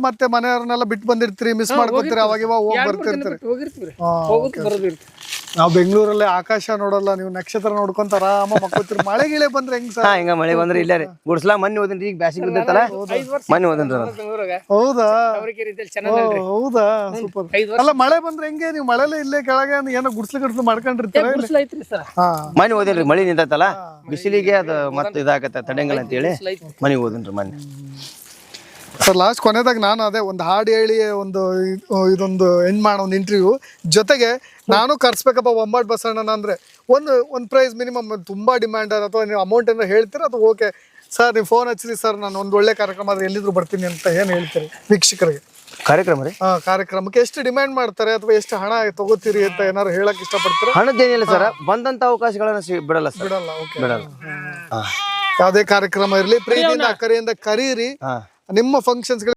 ಮತ್ತೆ ಮನೆಯವ್ರನ್ನೆಲ್ಲ ಬಿಟ್ಟು ಬಂದಿರ್ತೀರಿ, ಮಿಸ್ ಮಾಡ್ಕೊತೀರಿ, ಅವಾಗ ಇವಾಗ ಹೋಗಿ ಬರ್ತಿರ್ತೀರಿ. ಹೋಗಿರ್ತೀವಿ, ಹೋಗೋದು ಬರೋದು ಇರ್ತೀವಿ. ನಾವು ಬೆಂಗಳೂರಲ್ಲಿ ಆಕಾಶ ನೋಡಲ್ಲ, ನೀವು ನಕ್ಷತ್ರ ನೋಡ್ಕೊಂತ ಆರಾಮ ಮಕ್ಕೋತೀರಿ. ಮಳೆ ಗಿಳೆ ಬಂದ್ರೆ ಹೆಂಗ್ ಸರ್? ಹಿಂಗ ಮಳೆ ಬಂದ್ರೆ ಇಲ್ಲೇ ರೀ ಗುಡ್ಸ್ಲಾ ಮಣ್ಣಿ ಓದಿನ್ರಿ. ಈಗ ಬ್ಯಾಸಿಗೆ ಬಿದ್ದೈತಲ್ಲ, ಮಣ್ಣಿ ಓದಿನ್ರಿ. ಬೆಂಗಳೂರಾಗ ಹೌದಾ? ತಾವರೆಕೆರೆ ಚೆನ್ನಾಗಿ ಹೌದಾ, ಸೂಪರ್. ಅಲ್ಲ ಮಳೆ ಬಂದ್ರೆ ಹೆಂಗೆ ನೀವು ಮಳೆಲ್ಲ ಇಲ್ಲೇ ಕೆಳಗೆ ಏನೋ ಗುಡ್ಸ್ಲು ಮಾಡ್ಕೊಂಡಿರ್ತೀರ? ಐತ್ರಿ ಸರ್, ಮಣ್ಣಿ ಓದಿನ್ರಿ. ಮಳಿ ನಿಂತೈತಲ್ಲ, ಬಿಸಿಲಿಗೆ ಅದು ಮತ್ತೆ ಇದಾಗತ್ತೆ, ತಡೆಂಗಿಲ್ಲ ಅಂತ ಹೇಳಿ ಮನಿ ಓದಿನ್ರಿ ಮಣ್ಣಿ. ಸರ್ ಲಾಸ್ಟ್ ಕೊನೆದಾಗ ನಾನು ಅದೇ ಒಂದು ಹಾಡು ಹೇಳಿ ಇದೊಂದು ಎಂಡ್ ಮಾಡೋ ಒಂದು ಇಂಟರ್ವ್ಯೂ ಜೊತೆಗೆ ನಾನು ಕರ್ಸ್ಬೇಕಪ್ಪ ಬೊಂಬಾಟ್ ಬಸಣ್ಣನ ಅಂದ್ರೆ ಒಂದು ಪ್ರೈಸ್ ಮಿನಿಮಮ್ ತುಂಬಾ ಡಿಮ್ಯಾಂಡ್ ಅಥವಾ ನೀವು ಅಮೌಂಟ್ ಏನಾದ್ರು ಹೇಳ್ತೀರಾ ಅದು ಓಕೆ ಸರ್ ನೀವು ಫೋನ್ ಹಚ್ಚಿರಿ ಸರ್ ನಾನು ಒಂದು ಒಳ್ಳೆ ಕಾರ್ಯಕ್ರಮ ಆದ್ರೆ ಎಲ್ಲಿದ್ರು ಬರ್ತೀನಿ ಅಂತ ಏನು ಹೇಳ್ತೀರಿ ವೀಕ್ಷಕರಿಗೆ? ಕಾರ್ಯಕ್ರಮ ರೀ, ಕಾರ್ಯಕ್ರಮಕ್ಕೆ ಎಷ್ಟು ಡಿಮ್ಯಾಂಡ್ ಮಾಡ್ತಾರೆ ಅಥವಾ ಎಷ್ಟು ಹಣ ತಗೋತೀರಿ ಅಂತ ಏನಾದ್ರು ಹೇಳಕ್ ಇಷ್ಟಪಡ್ತೀರಾ? ಹಣದ್ದೇನಿಲ್ಲ ಸರ್, ಬಂದಂತ ಅವಕಾಶಗಳನ್ನ ಬಿಡಲ್ಲ ಸರ್, ಬಿಡಲ್ಲ. ಓಕೆ, ಬಿಡಲ್ಲ. ಯಾವುದೇ ಕಾರ್ಯಕ್ರಮ ಇರಲಿ ಪ್ರೀತಿಯಿಂದ ಅಕ್ಕರೆಯಿಂದ ಕರೀರಿ. ನಿಮ್ಮ ಫಂಕ್ಷನ್ಸ್